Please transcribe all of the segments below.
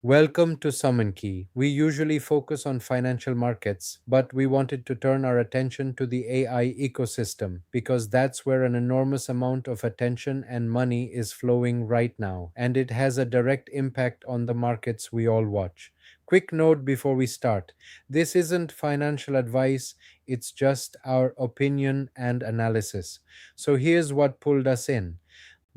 Welcome to Summon Key. We usually focus on financial markets, but we wanted to turn our attention to the AI ecosystem because that's where an enormous amount of attention and money is flowing right now, and it has a direct impact on the markets we all watch. Quick note before we start, this isn't financial advice, it's just our opinion and analysis. So here's what pulled us in.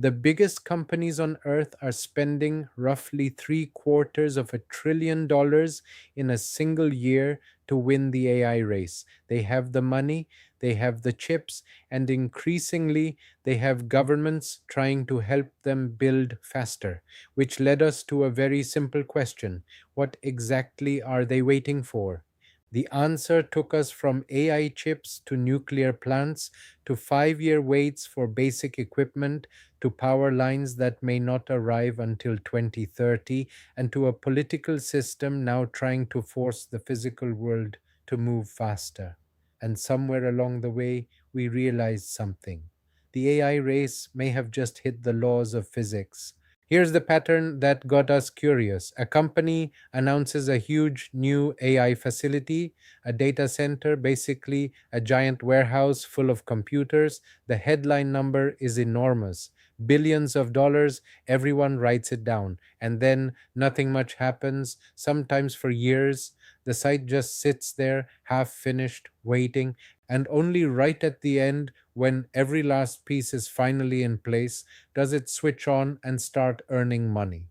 The biggest companies on earth are spending roughly $750 billion in a single year to win the AI race. They have the money, they have the chips, and increasingly they have governments trying to help them build faster, which led us to a very simple question. What exactly are they waiting for? The answer took us from AI chips to nuclear plants to 5 year waits for basic equipment to power lines that may not arrive until 2030, and to a political system now trying to force the physical world to move faster. And somewhere along the way, we realized something. The AI race may have just hit the laws of physics. Here's the pattern that got us curious. A company announces a huge new AI facility, a data center, basically a giant warehouse full of computers. The headline number is enormous, billions of dollars, everyone writes it down. And then nothing much happens, sometimes for years. The site just sits there, half finished, waiting, and only right at the end, when every last piece is finally in place, does it switch on and start earning money.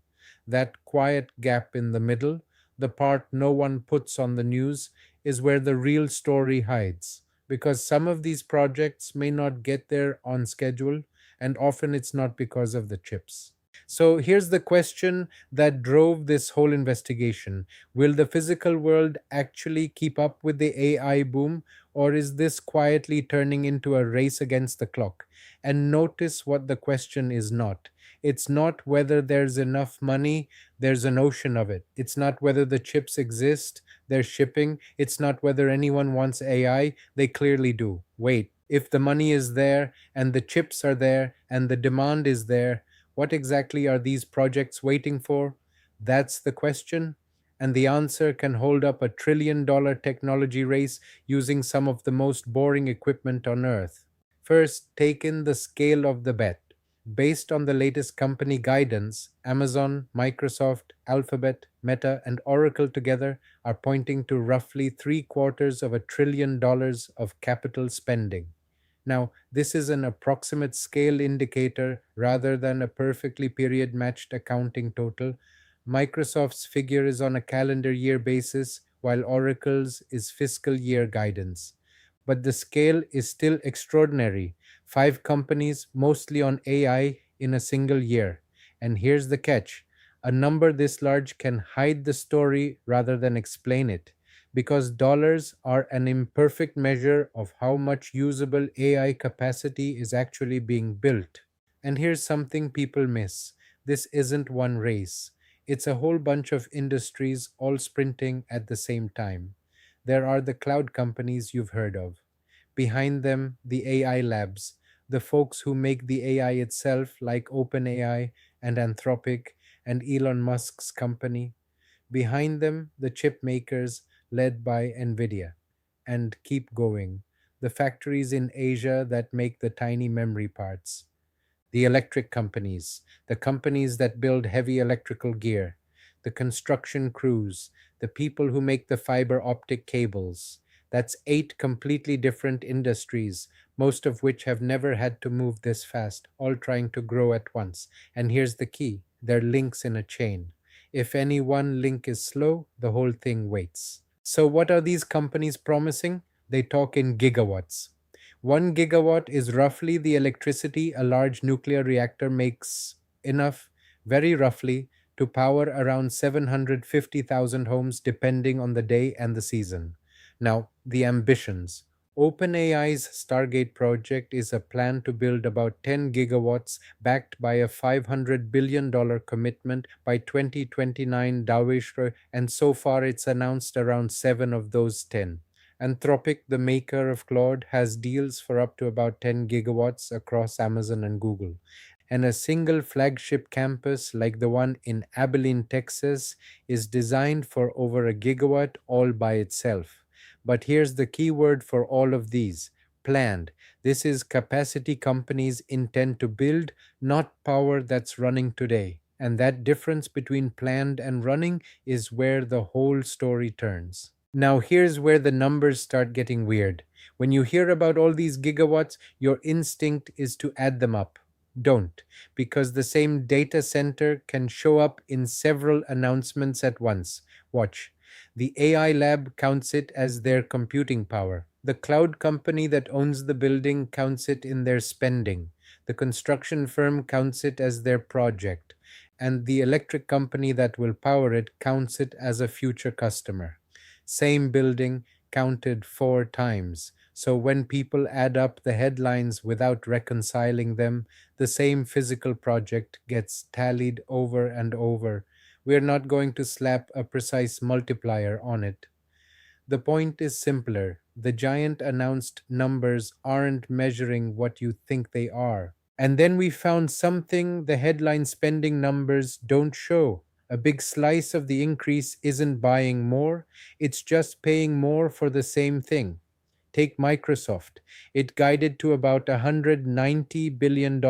That quiet gap in the middle, the part no one puts on the news, is where the real story hides. Because some of these projects may not get there on schedule, and often it's not because of the chips. So here's the question that drove this whole investigation. Will the physical world actually keep up with the AI boom, or is this quietly turning into a race against the clock? And notice what the question is not. It's not whether there's enough money, there's an ocean of it. It's not whether the chips exist, they're shipping. It's not whether anyone wants AI, they clearly do. Wait, if the money is there, and the chips are there, and the demand is there, what exactly are these projects waiting for? That's the question. And the answer can hold up $1 trillion technology race using some of the most boring equipment on Earth. First, take in the scale of the bet. Based on the latest company guidance, Amazon, Microsoft, Alphabet, Meta, and Oracle together are pointing to roughly $750 billion of capital spending. Now, this is an approximate scale indicator rather than a perfectly period matched accounting total. Microsoft's figure is on a calendar year basis, while Oracle's is fiscal year guidance. But the scale is still extraordinary. Five companies, mostly on AI, in a single year. And here's the catch, a number this large can hide the story rather than explain it, because dollars are an imperfect measure of how much usable AI capacity is actually being built. And here's something people miss, this isn't one race, it's a whole bunch of industries all sprinting at the same time. There are the cloud companies you've heard of. Behind them, the AI labs, the folks who make the AI itself, like OpenAI and Anthropic and Elon Musk's company. Behind them, the chip makers led by NVIDIA. And keep going. The factories in Asia that make the tiny memory parts. The electric companies, the companies that build heavy electrical gear. The construction crews, the people who make the fiber optic cables. That's eight completely different industries, most of which have never had to move this fast, all trying to grow at once. And here's the key, they're links in a chain. If any one link is slow, the whole thing waits. So, what are these companies promising? They talk in gigawatts. 1 gigawatt is roughly the electricity a large nuclear reactor makes, enough, very roughly, to power around 750,000 homes depending on the day and the season. Now, the ambitions. OpenAI's Stargate project is a plan to build about 10 gigawatts backed by a $500 billion commitment by 2029 Dawishr, and so far it's announced around 7 of those 10. Anthropic, the maker of Claude, has deals for up to about 10 gigawatts across Amazon and Google. And a single flagship campus like the one in Abilene, Texas, is designed for over a gigawatt all by itself. But here's the key word for all of these: planned. This is capacity companies intend to build, not power that's running today. And that difference between planned and running is where the whole story turns. Now, here's where the numbers start getting weird. When you hear about all these gigawatts, your instinct is to add them up. Don't, because the same data center can show up in several announcements at once. Watch. The AI lab counts it as their computing power. The cloud company that owns the building counts it in their spending. The construction firm counts it as their project. And the electric company that will power it counts it as a future customer. Same building, counted 4 times. So when people add up the headlines without reconciling them, the same physical project gets tallied over and over. We're not going to slap a precise multiplier on it. The point is simpler. The giant announced numbers aren't measuring what you think they are. And then we found something the headline spending numbers don't show. A big slice of the increase isn't buying more, it's just paying more for the same thing. Take Microsoft. It guided to about $190 billion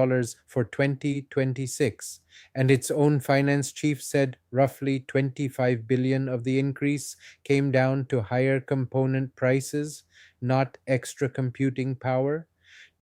for 2026, and its own finance chief said roughly 25 billion of the increase came down to higher component prices, not extra computing power,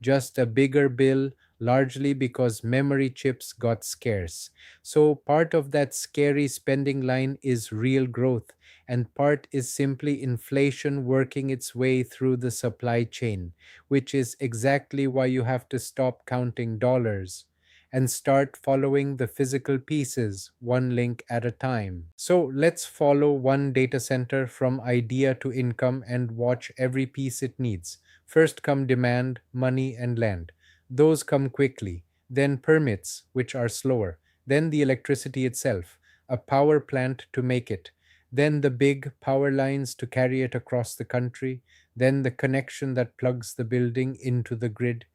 just a bigger bill, largely because memory chips got scarce. So part of that scary spending line is real growth, and part is simply inflation working its way through the supply chain, which is exactly why you have to stop counting dollars and start following the physical pieces one link at a time. So let's follow one data center from idea to income and watch every piece it needs. First come demand, money, and land. Those come quickly. Then permits, which are slower. Then the electricity itself, a power plant to make it. Then the big power lines to carry it across the country. Then the connection that plugs the building into the grid.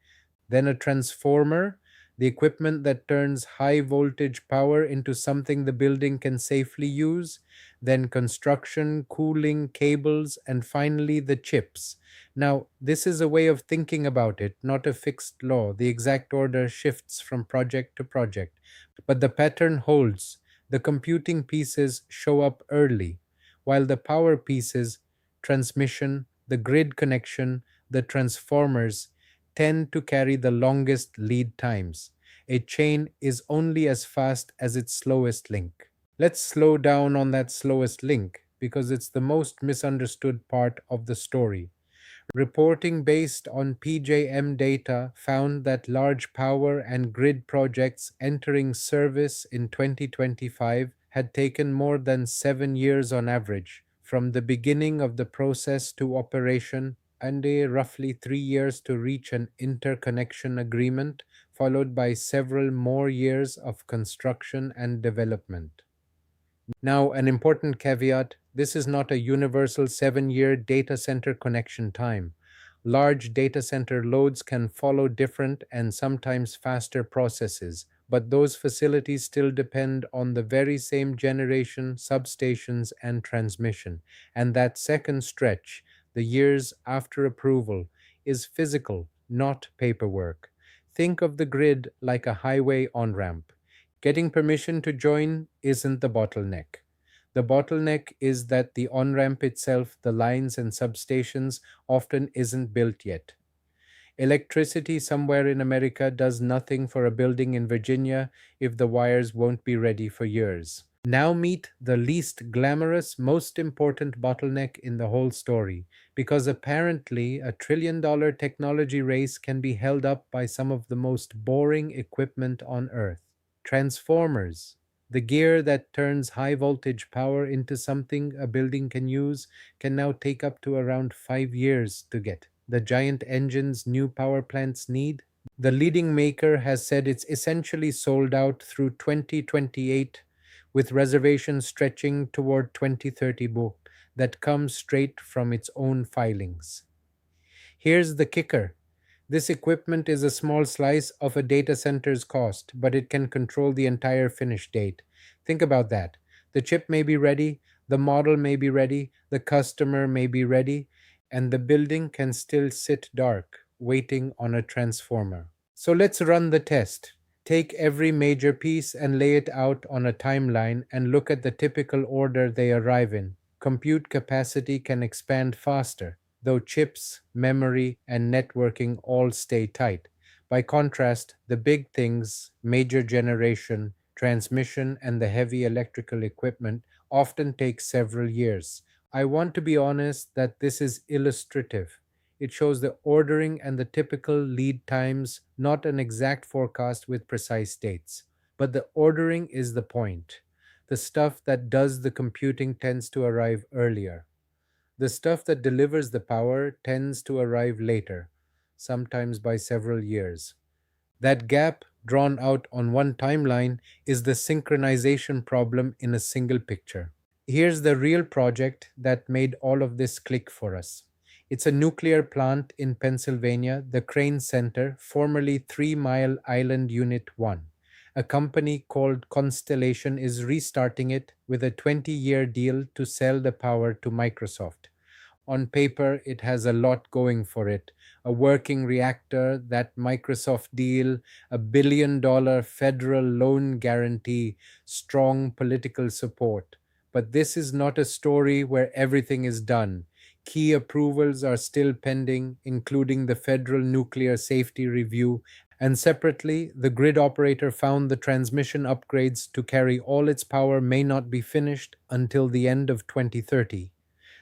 Then a transformer, the equipment that turns high voltage power into something the building can safely use. Then construction, cooling, cables, and finally the chips. Now, this is a way of thinking about it, not a fixed law. The exact order shifts from project to project, but the pattern holds. The computing pieces show up early, while the power pieces, transmission, the grid connection, the transformers, tend to carry the longest lead times. A chain is only as fast as its slowest link. Let's slow down on that slowest link because it's the most misunderstood part of the story. Reporting based on PJM data found that large power and grid projects entering service in 2025 had taken more than 7 years on average, from the beginning of the process to operation, and roughly 3 years to reach an interconnection agreement, followed by several more years of construction and development. Now, an important caveat: this is not a universal 7 year data center connection time. Large data center loads can follow different and sometimes faster processes, but those facilities still depend on the very same generation, substations, and transmission. And that second stretch, the years after approval, is physical, not paperwork. Think of the grid like a highway on ramp. Getting permission to join isn't the bottleneck. The bottleneck is that the on ramp itself, the lines and substations, often isn't built yet. Electricity somewhere in America does nothing for a building in Virginia if the wires won't be ready for years. Now meet the least glamorous, most important bottleneck in the whole story, because apparently a $1 trillion technology race can be held up by some of the most boring equipment on Earth. Transformers, the gear that turns high voltage power into something a building can use, can now take up to around 5 years to get. The giant engines new power plants need. The leading maker has said it's essentially sold out through 2028, with reservations stretching toward 2030 that comes straight from its own filings. Here's the kicker: This equipment is a small slice of a data center's cost, but it can control the entire finish date. Think about that. The chip may be ready, the model may be ready, the customer may be ready, and the building can still sit dark, waiting on a transformer. So let's run the test. Take every major piece and lay it out on a timeline and look at the typical order they arrive in. Compute capacity can expand faster, though chips, memory, and networking all stay tight. By contrast, the big things, major generation, transmission, and the heavy electrical equipment, often take several years. I want to be honest that this is illustrative. It shows the ordering and the typical lead times, not an exact forecast with precise dates. But the ordering is the point. The stuff that does the computing tends to arrive earlier. The stuff that delivers the power tends to arrive later, sometimes by several years. That gap, drawn out on one timeline, is the synchronization problem in a single picture. Here's the real project that made all of this click for us. It's a nuclear plant in Pennsylvania, the Crane Center, formerly 3 Mile Island Unit 1. A company called Constellation is restarting it with a 20-year deal to sell the power to Microsoft. On paper, it has a lot going for it: a working reactor, that Microsoft deal, a $1 billion federal loan guarantee, strong political support. But this is not a story where everything is done. Key approvals are still pending, including the Federal Nuclear Safety Review, and separately, the grid operator found the transmission upgrades to carry all its power may not be finished until the end of 2030.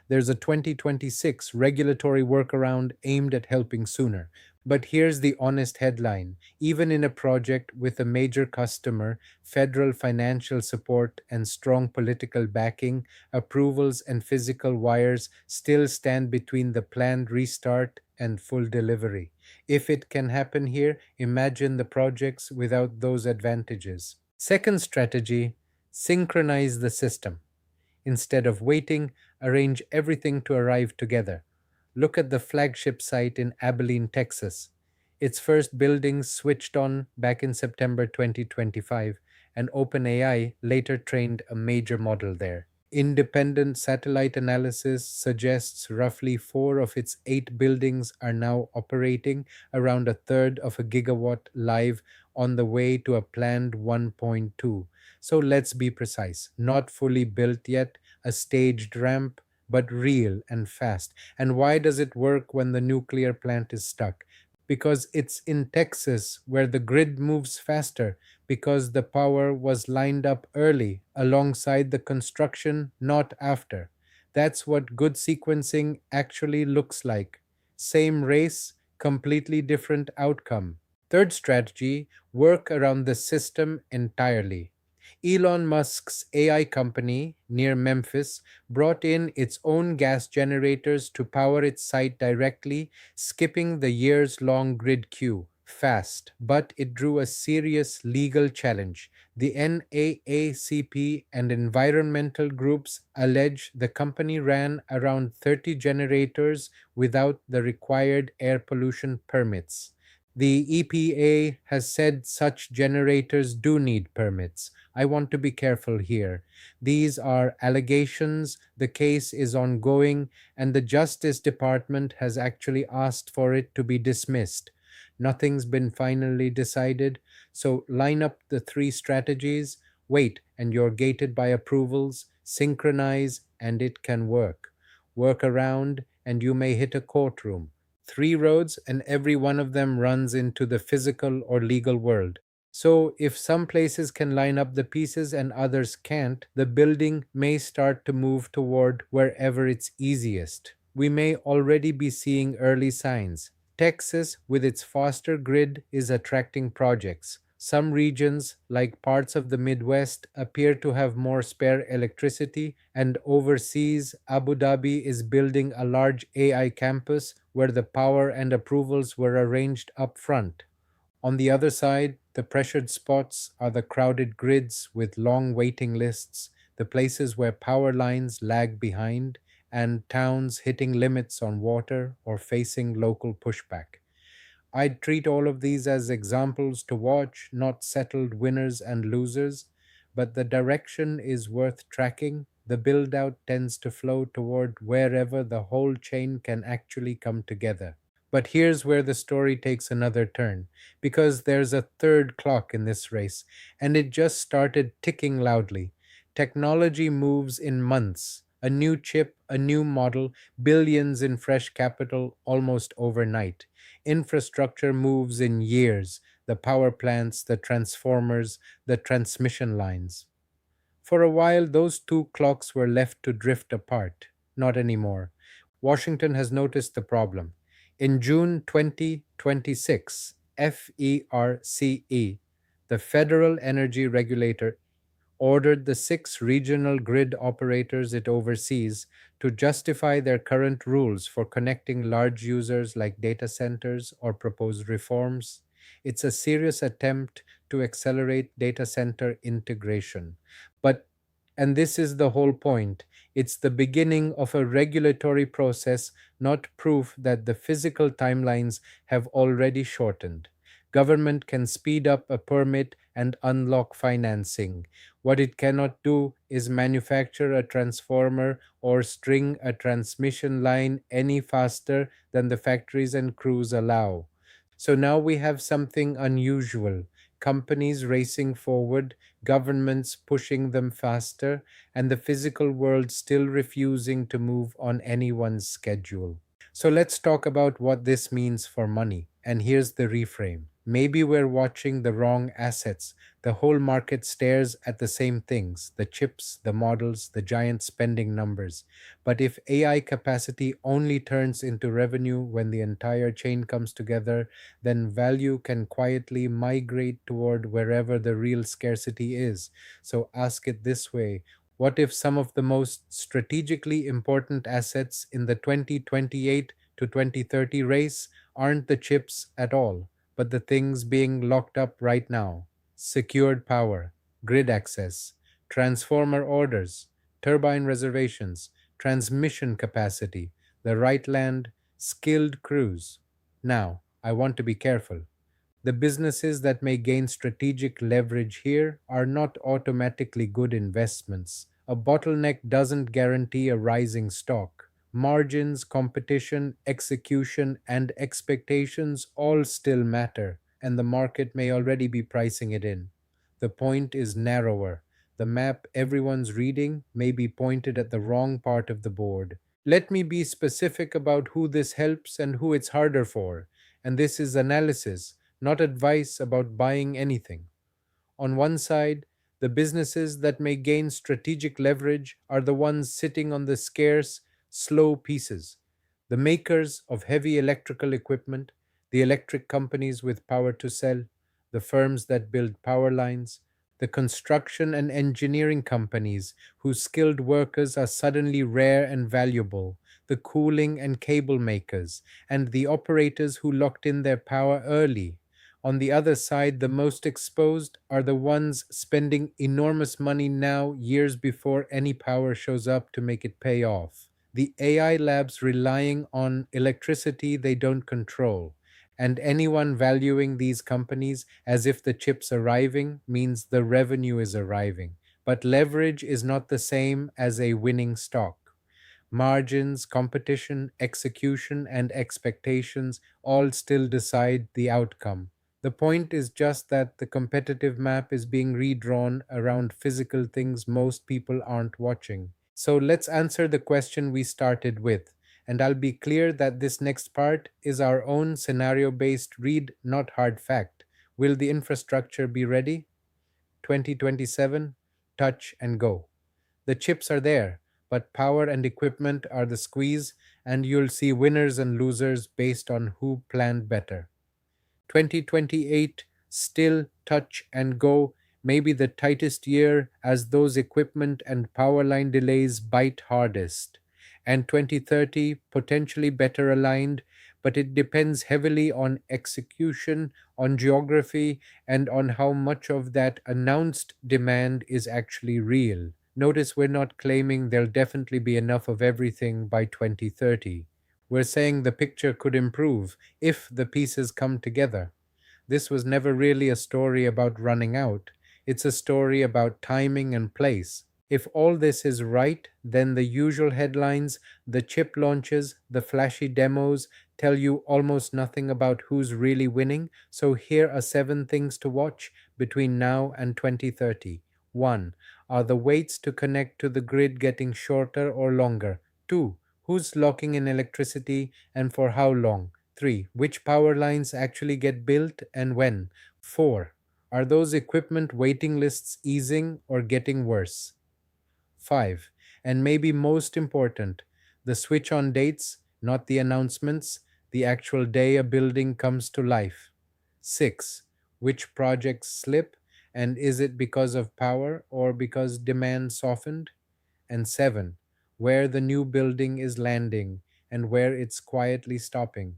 There's a 2026 regulatory workaround aimed at helping sooner. But here's the honest headline: even in a project with a major customer, federal financial support, and strong political backing, approvals and physical wires still stand between the planned restart and full delivery. If it can happen here, imagine the projects without those advantages. Second strategy: synchronize the system. Instead of waiting, arrange everything to arrive together. Look at the flagship site in Abilene, Texas. Its first buildings switched on back in September 2025, and OpenAI later trained a major model there. Independent satellite analysis suggests roughly 4 of its 8 buildings are now operating, around a third of a gigawatt live, on the way to a planned 1.2. So let's be precise: not fully built yet, a staged ramp, but real and fast. And why does it work when the nuclear plant is stuck? Because it's in Texas, where the grid moves faster, because the power was lined up early, alongside the construction, not after. That's what good sequencing actually looks like. Same race, completely different outcome. Third strategy: work around the system entirely. Elon Musk's AI company near Memphis brought in its own gas generators to power its site directly, skipping the years long grid queue. Fast, but it drew a serious legal challenge. The NAACP and environmental groups allege the company ran around 30 generators without the required air pollution permits. The EPA has said such generators do need permits. I want to be careful here. These are allegations, the case is ongoing, and the Justice Department has actually asked for it to be dismissed. Nothing's been finally decided, so line up the three strategies, wait, and you're gated by approvals, synchronize, and it can work. Work around, and you may hit a courtroom. 3 roads, and every one of them runs into the physical or legal world. So, if some places can line up the pieces and others can't, the building may start to move toward wherever it's easiest. We may already be seeing early signs. Texas, with its faster grid, is attracting projects. Some regions, like parts of the Midwest, appear to have more spare electricity, and overseas, Abu Dhabi is building a large AI campus where the power and approvals were arranged up front. On the other side, the pressured spots are the crowded grids with long waiting lists, the places where power lines lag behind, and towns hitting limits on water or facing local pushback. I'd treat all of these as examples to watch, not settled winners and losers, but the direction is worth tracking. The build out tends to flow toward wherever the whole chain can actually come together. But here's where the story takes another turn, because there's a third clock in this race, and it just started ticking loudly. Technology moves in months. A new chip, a new model, billions in fresh capital almost overnight. Infrastructure moves in years, the power plants, the transformers, the transmission lines. For a while, those two clocks were left to drift apart. Not anymore. Washington has noticed the problem. In June 2026, FERCE, the Federal Energy Regulator, ordered the six regional grid operators it oversees to justify their current rules for connecting large users like data centers or propose reforms. It's a serious attempt to accelerate data center integration. But, and this is the whole point, it's the beginning of a regulatory process, not proof that the physical timelines have already shortened. Government can speed up a permit and unlock financing. What it cannot do is manufacture a transformer or string a transmission line any faster than the factories and crews allow. So now we have something unusual: companies racing forward, governments pushing them faster, and the physical world still refusing to move on anyone's schedule. So let's talk about what this means for money. And here's the reframe. Maybe we're watching the wrong assets. The whole market stares at the same things: the chips, the models, the giant spending numbers. But if AI capacity only turns into revenue when the entire chain comes together, then value can quietly migrate toward wherever the real scarcity is. So ask it this way: what if some of the most strategically important assets in the 2028 to 2030 race aren't the chips at all, but the things being locked up right now? Secured power, grid access, transformer orders, turbine reservations, transmission capacity, the right land, skilled crews. Now, I want to be careful. The businesses that may gain strategic leverage here are not automatically good investments. A bottleneck doesn't guarantee a rising stock. Margins, competition, execution, and expectations all still matter, and the market may already be pricing it in. The point is narrower. The map everyone's reading may be pointed at the wrong part of the board. Let me be specific about who this helps and who it's harder for. And this is analysis, not advice about buying anything. On one side, the businesses that may gain strategic leverage are the ones sitting on the scarce, slow pieces: the makers of heavy electrical equipment, the electric companies with power to sell, the firms that build power lines, the construction and engineering companies whose skilled workers are suddenly rare and valuable, the cooling and cable makers, and the operators who locked in their power early. On the other side, the most exposed are the ones spending enormous money now, years before any power shows up to make it pay off. The AI labs relying on electricity they don't control. And anyone valuing these companies as if the chip's arriving means the revenue is arriving. But leverage is not the same as a winning stock. Margins, competition, execution, and expectations all still decide the outcome. The point is just that the competitive map is being redrawn around physical things most people aren't watching. So let's answer the question we started with. And I'll be clear that this next part is our own scenario based read, not hard fact. Will the infrastructure be ready? 2027, touch and go. The chips are there, but power and equipment are the squeeze, and you'll see winners and losers based on who planned better. 2028, still touch and go, may be the tightest year as those equipment and power line delays bite hardest. And 2030, potentially better aligned, but it depends heavily on execution, on geography, and on how much of that announced demand is actually real. Notice we're not claiming there'll definitely be enough of everything by 2030. We're saying the picture could improve if the pieces come together. This was never really a story about running out. It's a story about timing and place. If all this is right, then the usual headlines, the chip launches, the flashy demos tell you almost nothing about who's really winning. So here are seven things to watch between now and 2030. 1. Are the waits to connect to the grid getting shorter or longer? 2. Who's locking in electricity and for how long? 3. Which power lines actually get built and when? 4. Are those equipment waiting lists easing or getting worse? 5. And maybe most important, the switch on dates, not the announcements, the actual day a building comes to life. 6. Which projects slip, and is it because of power or because demand softened? And 7. Where the new building is landing and where it's quietly stopping.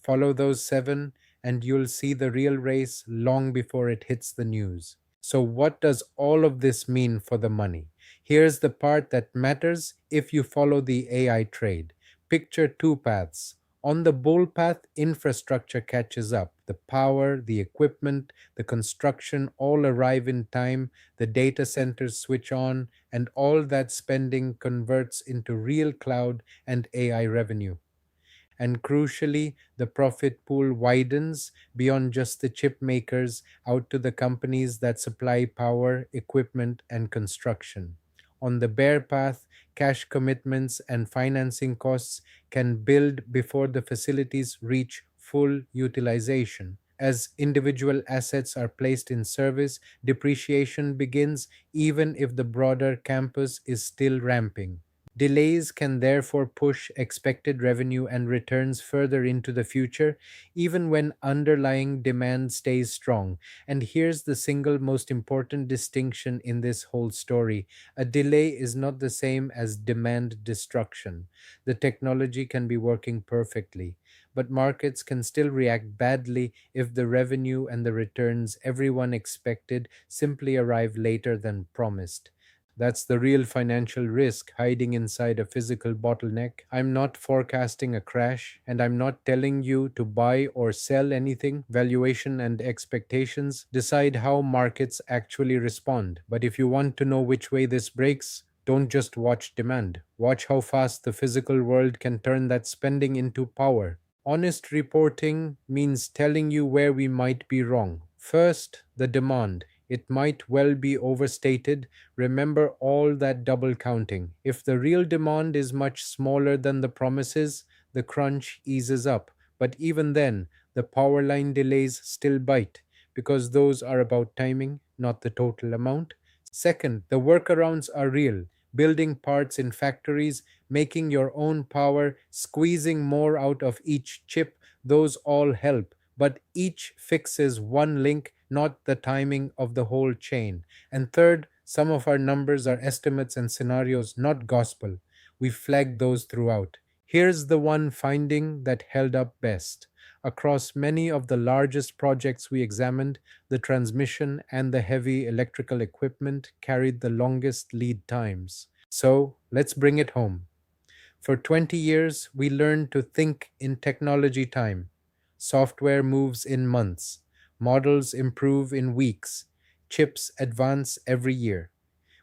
Follow those seven, and you'll see the real race long before it hits the news. So, what does all of this mean for the money? Here's the part that matters if you follow the AI trade. Picture two paths. On the bull path, infrastructure catches up. The power, the equipment, the construction all arrive in time, the data centers switch on, and all that spending converts into real cloud and AI revenue. And crucially, the profit pool widens beyond just the chip makers out to the companies that supply power, equipment, and construction. On the bear path, cash commitments and financing costs can build before the facilities reach full utilization. As individual assets are placed in service, depreciation begins even if the broader campus is still ramping. Delays can therefore push expected revenue and returns further into the future, even when underlying demand stays strong. And here's the single most important distinction in this whole story: a delay is not the same as demand destruction. The technology can be working perfectly, but markets can still react badly if the revenue and the returns everyone expected simply arrive later than promised. That's the real financial risk hiding inside a physical bottleneck. I'm not forecasting a crash, and I'm not telling you to buy or sell anything. Valuation and expectations decide how markets actually respond. But if you want to know which way this breaks, don't just watch demand. Watch how fast the physical world can turn that spending into power. Honest reporting means telling you where we might be wrong. First, the demand. It might well be overstated. Remember all that double counting. If the real demand is much smaller than the promises, the crunch eases up. But even then, the power line delays still bite because those are about timing, not the total amount. Second, the workarounds are real. Building parts in factories, making your own power, squeezing more out of each chip, those all help. But each fixes one link, not the timing of the whole chain. And third, some of our numbers are estimates and scenarios, not gospel. We flagged those throughout. Here's the one finding that held up best. Across many of the largest projects we examined, the transmission and the heavy electrical equipment carried the longest lead times. So let's bring it home. For 20 years, we learned to think in technology time. Software moves in months, models improve in weeks, chips advance every year.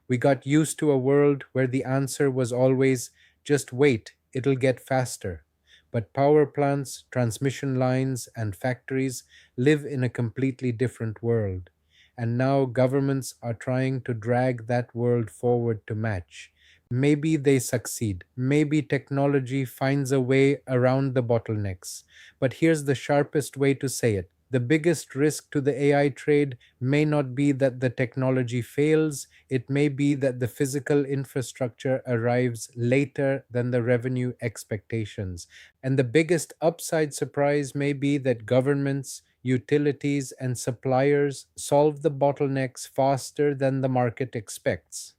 We got used to a world where the answer was always just wait, it'll get faster. But power plants, transmission lines, and factories live in a completely different world. And now governments are trying to drag that world forward to match. Maybe they succeed. Maybe technology finds a way around the bottlenecks. But here's the sharpest way to say it: the biggest risk to the AI trade may not be that the technology fails, it may be that the physical infrastructure arrives later than the revenue expectations. And the biggest upside surprise may be that governments, utilities, and suppliers solve the bottlenecks faster than the market expects.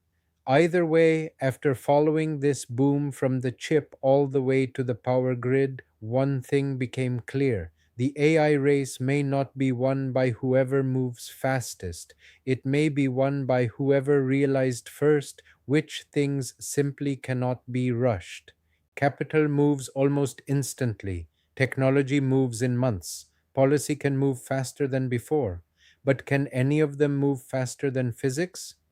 Either way, after following this boom from the chip all the way to the power grid, one thing became clear. The AI race may not be won by whoever moves fastest. It may be won by whoever realized first which things simply cannot be rushed. Capital moves almost instantly. Technology moves in months. Policy can move faster than before. But can any of them move faster than physics?